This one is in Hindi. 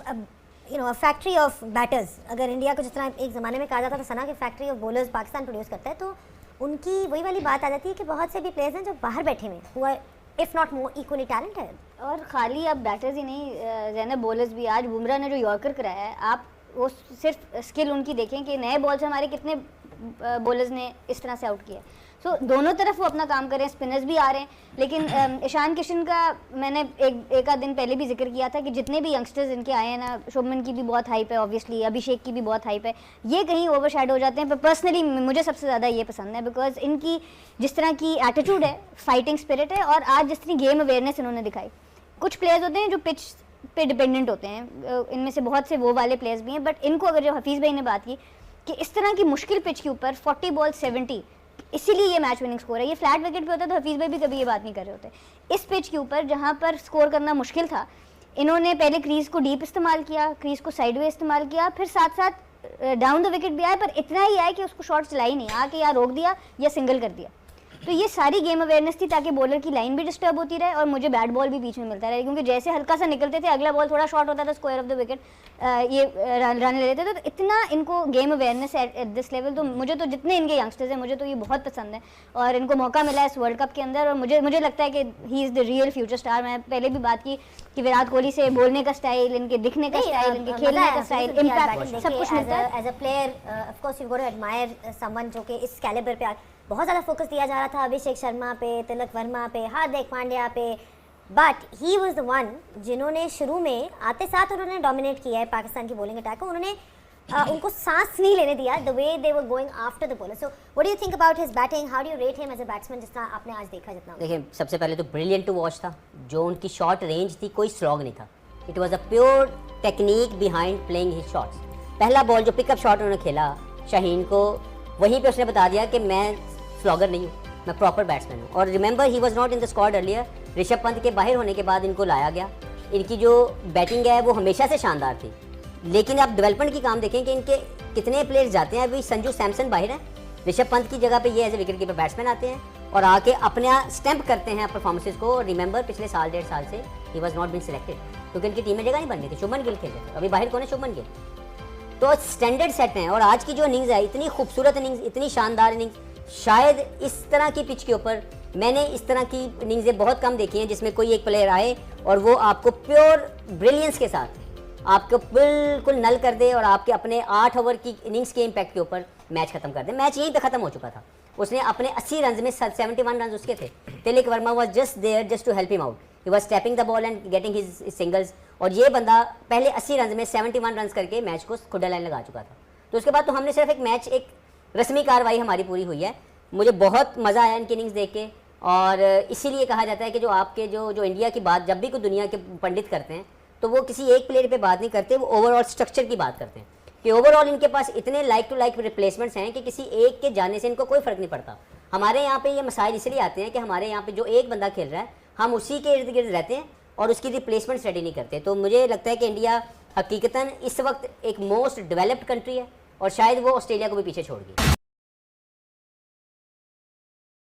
फैक्ट्री ऑफ बैटर्स, अगर इंडिया को जिस तरह एक ज़माने में कहा जाता था सना कि factory of bowlers Pakistan produce करता है, तो उनकी वही वाली बात आ जाती है कि बहुत से भी प्लेयर्स हैं जो बाहर बैठे हुए हुआ if not more equally talented. और खाली अब बैटर्स ही नहीं, जैनब बॉलर्स भी, आज बुमराह ने जो यॉर्कर कराया है, आप वो सिर्फ स्किल उनकी देखें कि नए बॉल से हमारे कितने बॉलर्स ने इस तरह से आउट किया। सो दोनों तरफ वो अपना काम कर रहे हैं, स्पिनर्स भी आ रहे हैं, लेकिन ईशान किशन का मैंने एक आध दिन पहले भी जिक्र किया था कि जितने भी यंगस्टर्स इनके आए हैं ना, शुभमन की भी बहुत हाइप है, ऑब्वियसली अभिषेक की भी बहुत हाइप है, ये कहीं ओवरशैडो हो जाते हैं। पर पर्सनली मुझे सबसे ज़्यादा ये पसंद है बिकॉज इनकी जिस तरह की एटीट्यूड है, फाइटिंग स्पिरिट है, और आज जिस तरह गेम अवेयरनेस इन्होंने दिखाई। कुछ प्लेयर्स होते हैं जो पिच पे डिपेंडेंट होते हैं, इनमें से बहुत से वो वाले प्लेयर्स भी हैं, बट इनको अगर जो हफीज़ भाई ने बात की कि इस तरह की मुश्किल पिच के ऊपर 40 बॉल 70, इसीलिए ये मैच विनिंग स्कोर है। ये फ्लैट विकेट पे होता तो हफीज़ भाई भी कभी ये बात नहीं कर रहे होते। इस पिच के ऊपर जहाँ पर स्कोर करना मुश्किल था, इन्होंने पहले क्रीज को डीप इस्तेमाल किया, क्रीज को साइडवे इस्तेमाल किया, फिर साथ साथ डाउन द विकेट भी आए, पर इतना ही आया कि उसको शॉट चलाई नहीं, आके या रोक दिया या सिंगल कर दिया। तो ये सारी गेम अवेयरनेस थी ताकि बॉलर की लाइन भी डिस्टर्ब होती रहे और मुझे बैट बॉल भी बीच में मिलता रहे, क्योंकि जैसे हल्का सा निकलते थे अगला बॉल थोड़ा शॉर्ट होता था, स्क्वायर ऑफ द विकेट ये रन ले लेते थे। तो इतना इनको game awareness at this level, तो मुझे तो जितने इनके यंगस्टर्स हैं मुझे तो ये बहुत पसंद है और इनको मौका मिला है इस वर्ल्ड कप के अंदर, और मुझे लगता है कि he is the real future star. मैं पहले भी बात की कि विराट कोहली से बोलने का स्टाइल, इनके दिखने का स्टाइल, इनके खेलने का स्टाइल, इम्पैक्ट सब कुछ मिलता है। As a player of course you got to admire someone जो कि इस कैलिबर पे बहुत ज़्यादा फोकस दिया जा रहा था अभिषेक शर्मा पे, तिलक वर्मा पे, हार्दिक पांड्या पे, but he was the one जिन्होंने शुरू में आते साथ उन्होंने डोमिनेट किया है पाकिस्तान की बॉलिंग अटैक को। उन्होंने उनको सांस नहीं लेने दिया, the way they were going after the bowler. So what do you think about his batting, how do you rate him as a batsman, जिस तरह आपने आज देखा जितना? देखिए, सबसे पहले तो ब्रिलियंट टू वॉच था, जो उनकी शॉट रेंज थी कोई स्लॉग नहीं था, it was a pure technique behind playing his shots. पहला बॉल जो पिकअप शॉट उन्होंने खेला शाहीन को, वहीं पे उसने बता दिया कि मैं स्लॉगर नहीं हूँ, मैं प्रॉपर बैट्समैन हूँ। और remember he was not in the squad earlier, Rishabh Pant के बाहर होने के बाद इनको लाया गया। इनकी जो बैटिंग है वो हमेशा से शानदार थी, लेकिन आप डेवलपमेंट की काम देखें कि इनके कितने प्लेयर्स जाते हैं। अभी संजू सैमसन बाहर है, ऋषभ पंत की जगह पे ये as a wicket keeper batsman आते हैं और आके अपना स्टैंप करते हैं परफॉर्मेंसेज को। रिमेंबर पिछले साल 1.5 साल से ही वाज नॉट बीन सिलेक्टेड क्योंकि इनकी टीम में जगह नहीं बन रही थी। शुभमन गिल खेल रहे थे, अभी बाहर कौन है? शुभमन गिल। तो स्टैंडर्ड सेट हैं और आज की जो इनिंग्स है, इतनी खूबसूरत इनिंग्स, इतनी शानदार इनिंग्स, शायद इस तरह की पिच के ऊपर मैंने इस तरह की इनिंग्सें बहुत कम देखी हैं जिसमें कोई एक प्लेयर आए और वो आपको प्योर ब्रिलियंस के साथ आपको बिल्कुल नल कर दे और आपके अपने 8 ओवर की इनिंग्स के इम्पैक्ट के ऊपर मैच खत्म कर दे। मैच यहीं पे खत्म हो चुका था। उसने अपने 80 रन में 71 रन उसके थे। Tilak Varma was just there just to help him out, he was tapping the ball and getting his singles, और ये बंदा पहले 80 रन में 71 रन करके मैच को खुदा लाइन लगा चुका था। तो उसके बाद तो हमने सिर्फ एक मैच, एक रस्मी कार्रवाई हमारी पूरी हुई है। मुझे बहुत मज़ा आया इनकी इनिंग्स देख के, और इसीलिए कहा जाता है कि जो आपके जो इंडिया की बात जब भी कोई दुनिया के पंडित करते हैं तो वो किसी एक प्लेयर पे बात नहीं करते, वो ओवरऑल स्ट्रक्चर की बात करते हैं कि ओवरऑल इनके पास इतने लाइक टू लाइक रिप्लेसमेंट्स हैं कि किसी एक के जाने से इनको कोई फ़र्क नहीं पड़ता। हमारे यहाँ पे ये मसाइल इसलिए आते हैं कि हमारे यहाँ पे जो एक बंदा खेल रहा है हम उसी के इर्द गिर्द रहते हैं और उसकी रिप्लेसमेंट स्टडी नहीं करते। तो मुझे लगता है कि इंडिया हकीकतन इस वक्त एक मोस्ट डेवलप्ड कंट्री है और शायद वो ऑस्ट्रेलिया को भी पीछे छोड़ गई।